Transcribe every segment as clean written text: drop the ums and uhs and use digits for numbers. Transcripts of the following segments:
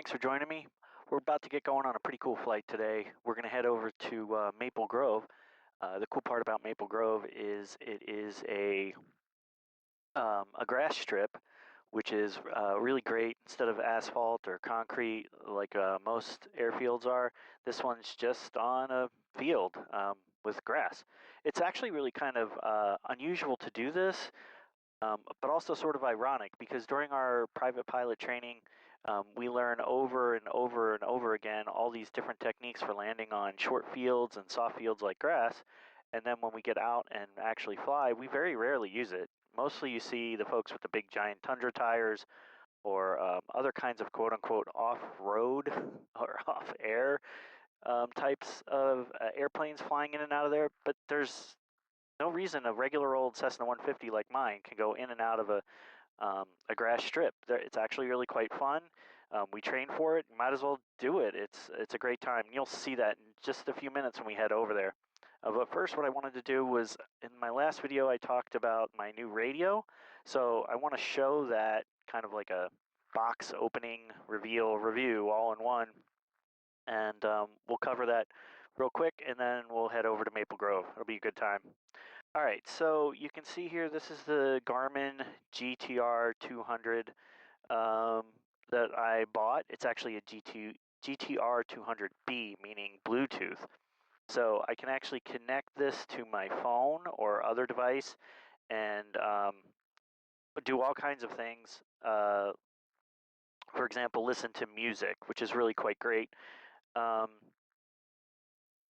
thanks for joining me. We're about to get going on a pretty cool flight today. We're going to head over to Maple Grove. The cool part about Maple Grove is it is a grass strip, which is really great. Instead of asphalt or concrete like most airfields are, this one's just on a field with grass. It's actually really kind of unusual to do this. But also sort of ironic because during our private pilot training, we learn over and over and over again all these different techniques for landing on short fields and soft fields like grass. And then when we get out and actually fly, we very rarely use it. Mostly you see the folks with the big giant Tundra tires or other kinds of quote-unquote off-road or off-air types of airplanes flying in and out of there. But there's no reason a regular old Cessna 150 like mine can go in and out of a grass strip. It's actually really quite fun. We train for it. You might as well do it. It's a great time. You'll see that in just a few minutes when we head over there. But first, what I wanted to do was, in my last video, I talked about my new radio. So I want to show that kind of like a box opening, reveal, review all in one. And we'll cover that real quick, and then we'll head over to Maple Grove. It'll be a good time. All right, so you can see here, this is the Garmin GTR 200 that I bought. It's actually a GTR 200B, meaning Bluetooth. So I can actually connect this to my phone or other device and do all kinds of things. For example, listen to music, which is really quite great.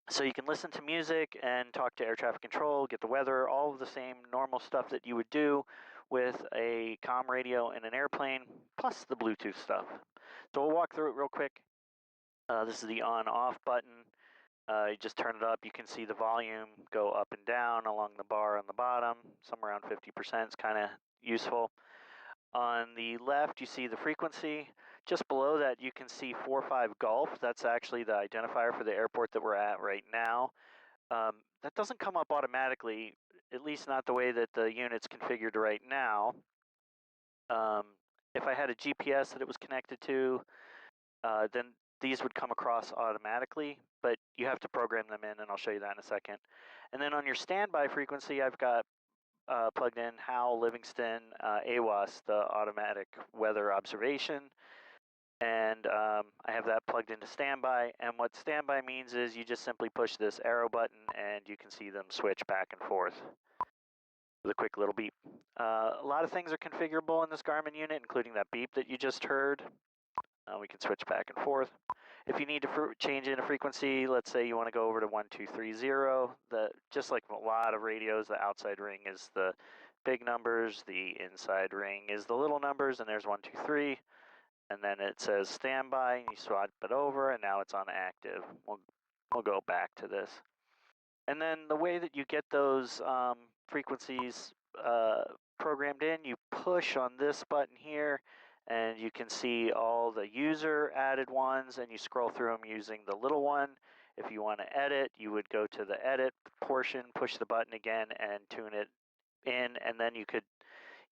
So you can listen to music and talk to air traffic control, get the weather, all of the same normal stuff that you would do with a comm radio in an airplane, plus the Bluetooth stuff. So we'll walk through it real quick. This is the on-off button. You just turn it up. You can see the volume go up and down along the bar on the bottom. Somewhere around 50% is kind of useful. On the left, you see the frequency. Just below that, you can see 45 Gulf. That's actually the identifier for the airport that we're at right now. That doesn't come up automatically, at least not the way that the unit's configured right now. If I had a GPS that it was connected to, then these would come across automatically, but you have to program them in, and I'll show you that in a second. And then on your standby frequency, I've got plugged in Howell, Livingston, AWOS, the automatic weather observation. And I have that plugged into standby. And what standby means is you just simply push this arrow button and you can see them switch back and forth with a quick little beep. A lot of things are configurable in this Garmin unit, including that beep that you just heard. We can switch back and forth. If you need to change in a frequency, let's say you want to go over to 1230, just like a lot of radios, the outside ring is the big numbers, the inside ring is the little numbers, and there's 123. And then it says standby, and you swap it over, and now it's on active. We'll go back to this. And then the way that you get those frequencies programmed in, you push on this button here, and you can see all the user added ones, and you scroll through them using the little one. If you want to edit, you would go to the edit portion, push the button again, and tune it in, and then you could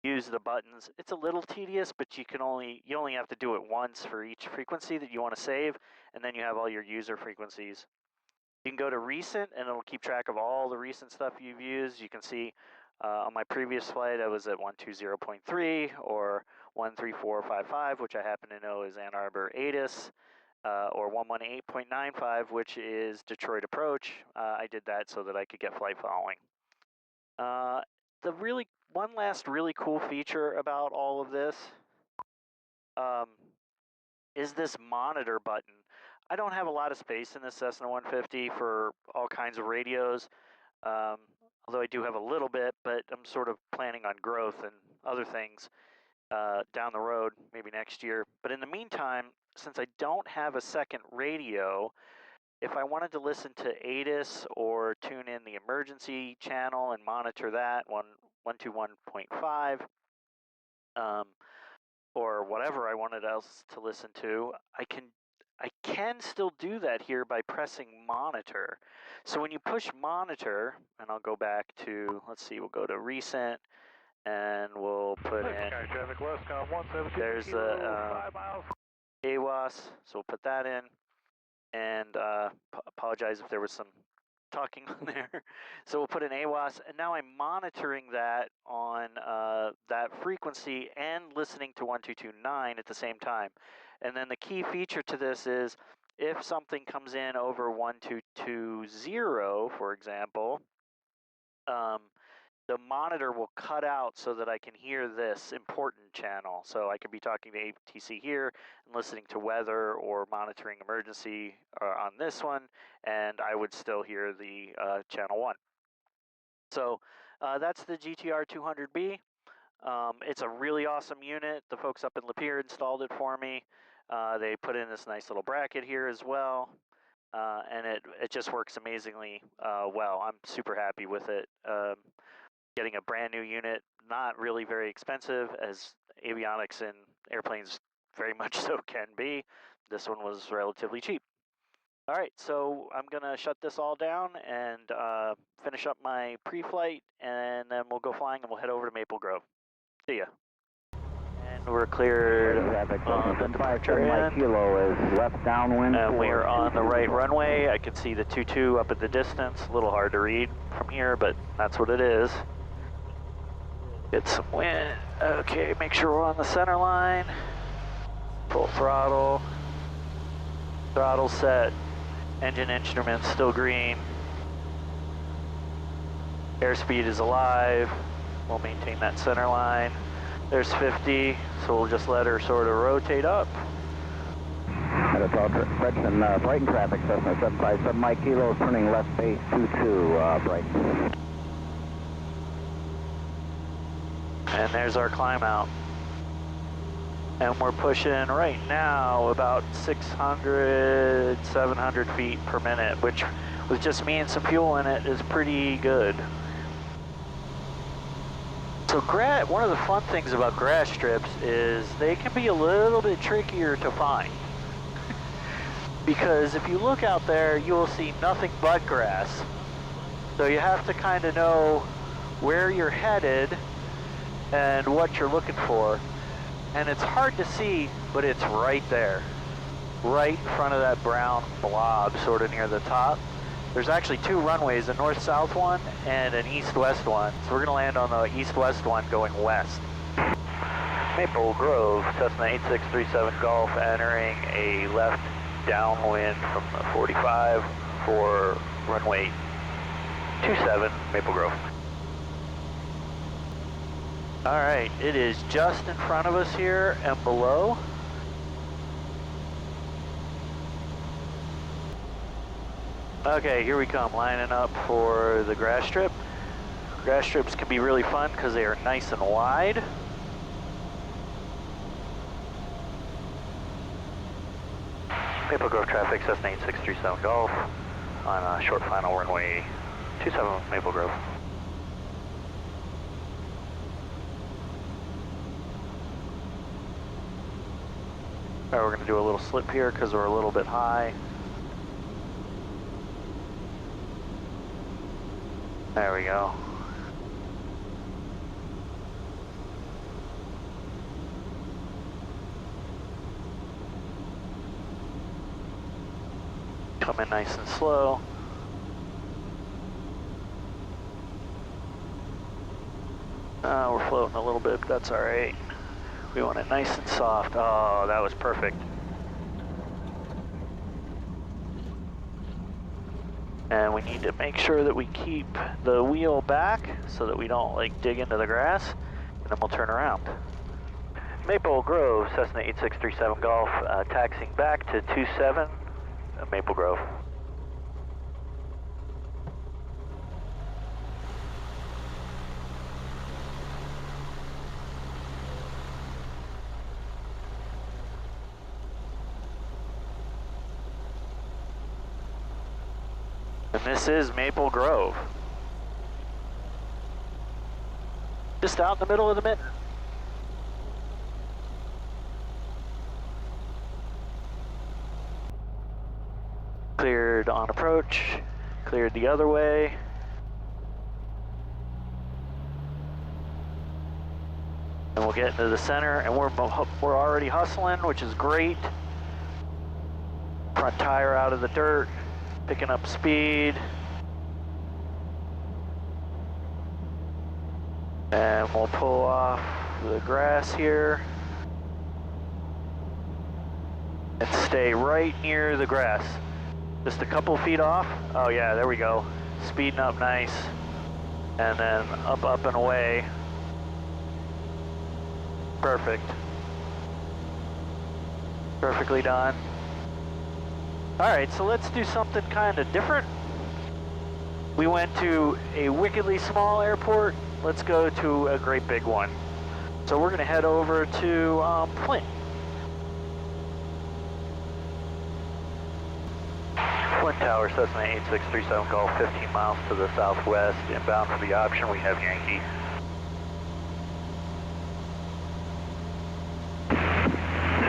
use the buttons. It's a little tedious, but you only have to do it once for each frequency that you want to save, and then you have all your user frequencies. You can go to recent, and it'll keep track of all the recent stuff you've used. You can see on my previous flight, I was at 120.3 or 13455, which I happen to know is Ann Arbor ATIS, or 118.95, which is Detroit approach. I did that so that I could get flight following. One last really cool feature about all of this is this monitor button. I don't have a lot of space in this Cessna 150 for all kinds of radios, although I do have a little bit, but I'm sort of planning on growth and other things down the road, maybe next year. But in the meantime, since I don't have a second radio, if I wanted to listen to ATIS or tune in the emergency channel and monitor that, 121.5, or whatever I wanted else to listen to, I can still do that here by pressing monitor. So when you push monitor, and I'll go back to, let's see, we'll go to recent, and we'll put in, traffic Westcom 172, there's a AWAS, so we'll put that in. And apologize if there was some talking on there. So we'll put an AWAS, and now I'm monitoring that on that frequency and listening to 1229 at the same time. And then the key feature to this is if something comes in over 1220, for example, the monitor will cut out so that I can hear this important channel. So I could be talking to ATC here and listening to weather or monitoring emergency on this one, and I would still hear the channel 1. So that's the GTR 200B. It's a really awesome unit. The folks up in Lapeer installed it for me. They put in this nice little bracket here as well. And it just works amazingly well. I'm super happy with it. Getting a brand new unit, not really very expensive, as avionics in airplanes very much so can be. This one was relatively cheap. All right, so I'm gonna shut this all down and finish up my pre-flight, and then we'll go flying and we'll head over to Maple Grove. See ya. And we're cleared on the departure end. Kilo is left downwind. And we are on the right runway. I can see the 22 up at the distance. A little hard to read from here, but that's what it is. Get some wind. Okay, make sure we're on the center line. Full throttle. Throttle set. Engine instruments still green. Airspeed is alive. We'll maintain that center line. There's 50, so we'll just let her sort of rotate up. Brighton traffic, Cessna 757 Mike Kilo, turning left base 22, Brighton. And there's our climb out. And we're pushing right now about 600, 700 feet per minute, which with just me and some fuel in it is pretty good. So one of the fun things about grass strips is they can be a little bit trickier to find. Because if you look out there, you will see nothing but grass. So you have to kind of know where you're headed and what you're looking for. And it's hard to see, but it's right there. Right in front of that brown blob, sort of near the top. There's actually 2 runways, a north-south one and an east-west one. So we're gonna land on the east-west one going west. Maple Grove, Cessna 8637 Golf, entering a left downwind from the 45 for runway 27, Maple Grove. All right, it is just in front of us here and below. Okay, here we come, lining up for the grass strip. Grass strips can be really fun because they are nice and wide. Maple Grove traffic, Cessna 8637 Golf, on a short final runway 27 Maple Grove. All right, we're going to do a little slip here because we're a little bit high. There we go. Come in nice and slow. We're floating a little bit, but that's all right. We want it nice and soft. Oh, that was perfect. And we need to make sure that we keep the wheel back so that we don't like dig into the grass, and then we'll turn around. Maple Grove, Cessna 8637 Golf, taxiing back to 27 Maple Grove. And this is Maple Grove. Just out in the middle of the mitten. Cleared on approach, cleared the other way. And we'll get into the center, and we're already hustling, which is great. Front tire out of the dirt, picking up speed. And we'll pull off the grass here. And stay right near the grass. Just a couple feet off. Oh yeah, there we go. Speeding up nice. And then up, up and away. Perfect. Perfectly done. Alright, so let's do something kind of different. We went to a wickedly small airport. Let's go to a great big one. So we're going to head over to Flint. Flint Tower, Cessna 8637 Golf, 15 miles to the southwest. Inbound for the option, we have Yankee.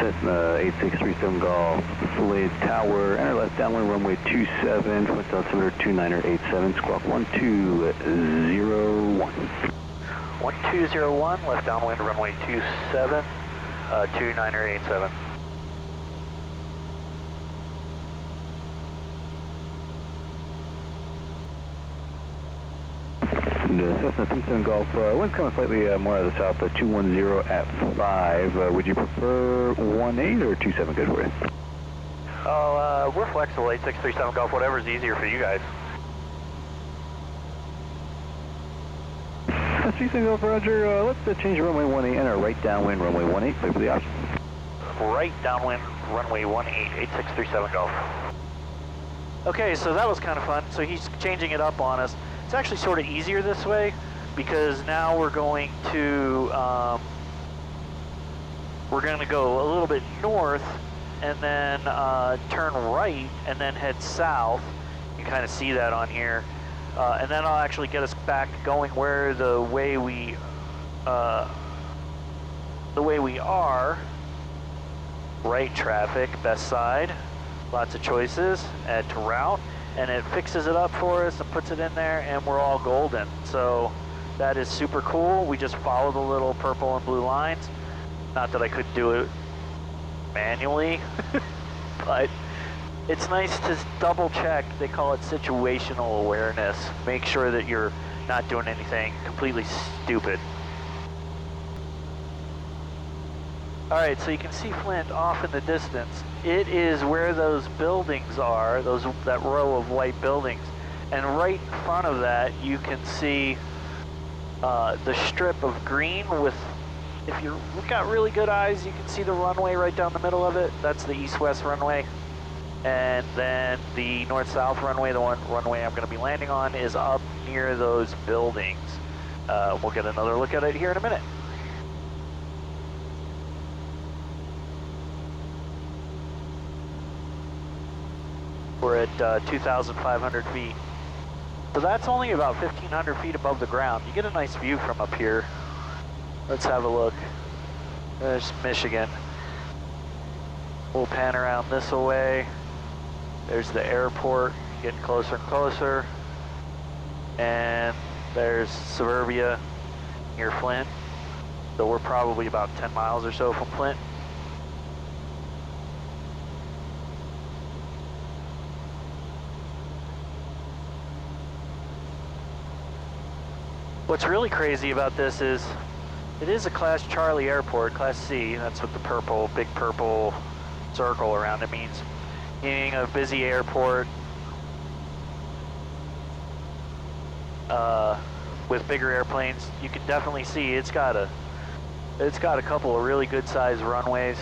Cessna 8637 Golf, Flint Tower, enter left downwind runway 27, Flint altimeter 2987, squawk 1201. 1201, left downwind runway 27, 2987. Cessna 37 Golf, wind's coming slightly more out of the south, 210 at 5. Would you prefer 18 or 27 good for you? Oh, we're flexible, 8637 Golf, whatever's easier for you guys. 37 Golf, Roger. Let's change runway 18, enter right downwind runway 18, wait for the option. Right downwind runway 18, 8637 Golf. Okay, so that was kind of fun. So he's changing it up on us. It's actually sort of easier this way because now we're going to go a little bit north and then turn right and then head south. You can kind of see that on here, and then I'll actually get us back going where the way we are. Right traffic, best side, lots of choices. Add to route. And it fixes it up for us and puts it in there, and we're all golden. So that is super cool. We just follow the little purple and blue lines. Not that I could do it manually, but it's nice to double check. They call it situational awareness. Make sure that you're not doing anything completely stupid. Alright, so you can see Flint off in the distance. It is where those buildings are, that row of white buildings. And right in front of that, you can see the strip of green with, if you've got really good eyes, you can see the runway right down the middle of it. That's the east-west runway. And then the north-south runway, the one runway I'm going to be landing on, is up near those buildings. We'll get another look at it here in a minute. We're at 2,500 feet. So that's only about 1,500 feet above the ground. You get a nice view from up here. Let's have a look. There's Michigan. We'll pan around this way. There's the airport, getting closer and closer. And there's suburbia near Flint. So we're probably about 10 miles or so from Flint. What's really crazy about this is it is a Class Charlie airport, Class C. That's what the purple, big purple circle around it means. Meaning a busy airport with bigger airplanes. You can definitely see it's got a couple of really good sized runways.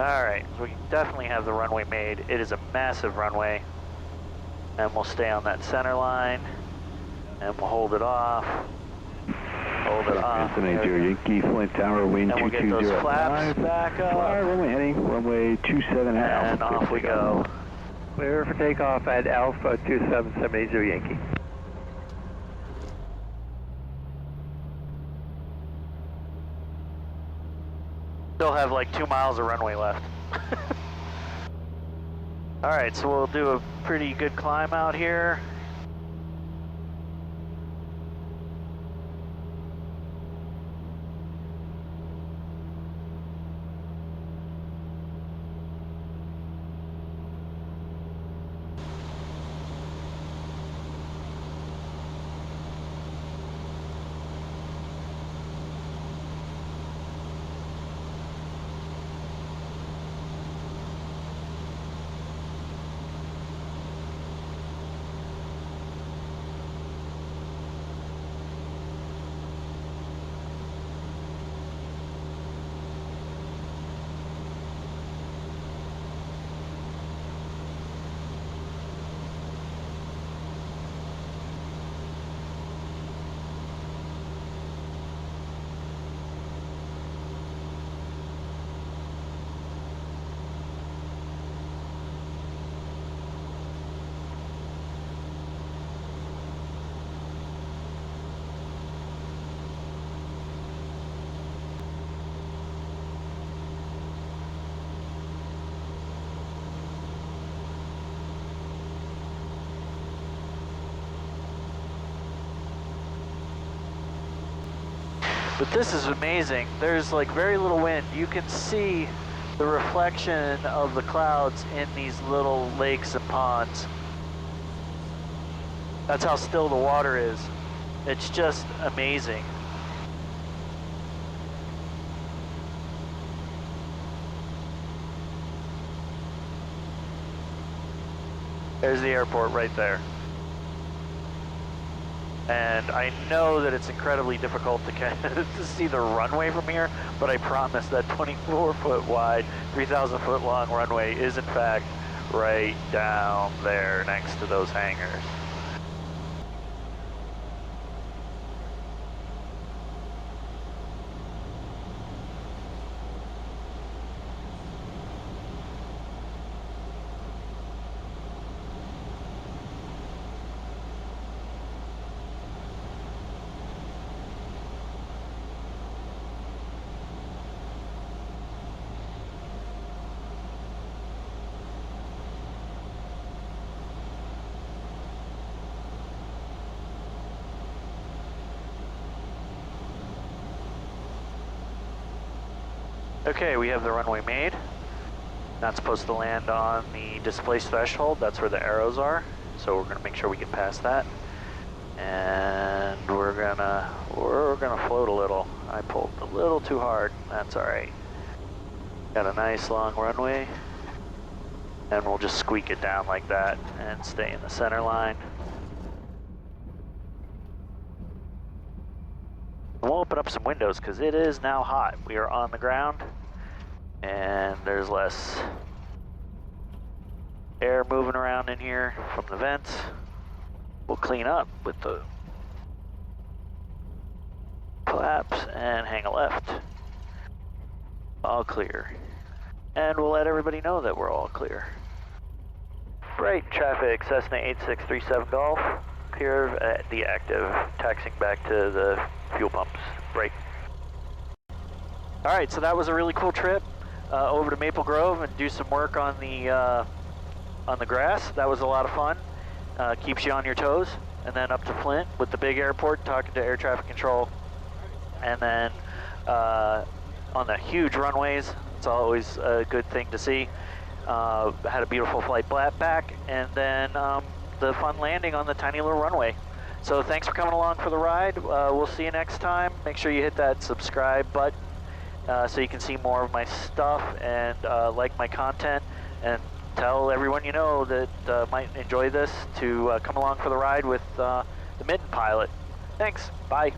Alright, so we definitely have the runway made. It is a massive runway. And we'll stay on that center line. And we'll hold it off. Hold it off. Yankee, Flint Tower, wind 2205. And we'll get those flaps back up. Alright, runway heading, runway 27 half. And off we go. Clear for takeoff at Alpha 27780 Yankee. Still have like 2 miles of runway left. Alright, so we'll do a pretty good climb out here. But this is amazing. There's like very little wind. You can see the reflection of the clouds in these little lakes and ponds. That's how still the water is. It's just amazing. There's the airport right there. And I know that it's incredibly difficult to see the runway from here, but I promise that 24-foot wide, 3,000-foot long runway is in fact right down there next to those hangars. Okay, we have the runway made. Not supposed to land on the displaced threshold. That's where the arrows are. So we're gonna make sure we get past that. And we're gonna float a little. I pulled a little too hard. That's all right. Got a nice long runway. And we'll just squeak it down like that and stay in the center line. We'll open up some windows because it is now hot. We are on the ground and there's less air moving around in here from the vents. We'll clean up with the flaps and hang a left. All clear. And we'll let everybody know that we're all clear. Brighton traffic, Cessna 8637 Golf. Clear at the active, taxiing back to the fuel pumps. Break. All right, so that was a really cool trip over to Maple Grove and do some work on the grass. That was a lot of fun. Keeps you on your toes. And then up to Flint with the big airport, talking to air traffic control. And then on the huge runways, it's always a good thing to see. Had a beautiful flight back, and then the fun landing on the tiny little runway. So thanks for coming along for the ride. We'll see you next time. Make sure you hit that subscribe button so you can see more of my stuff and like my content, and tell everyone you know that might enjoy this to come along for the ride with the Midden pilot. Thanks. Bye.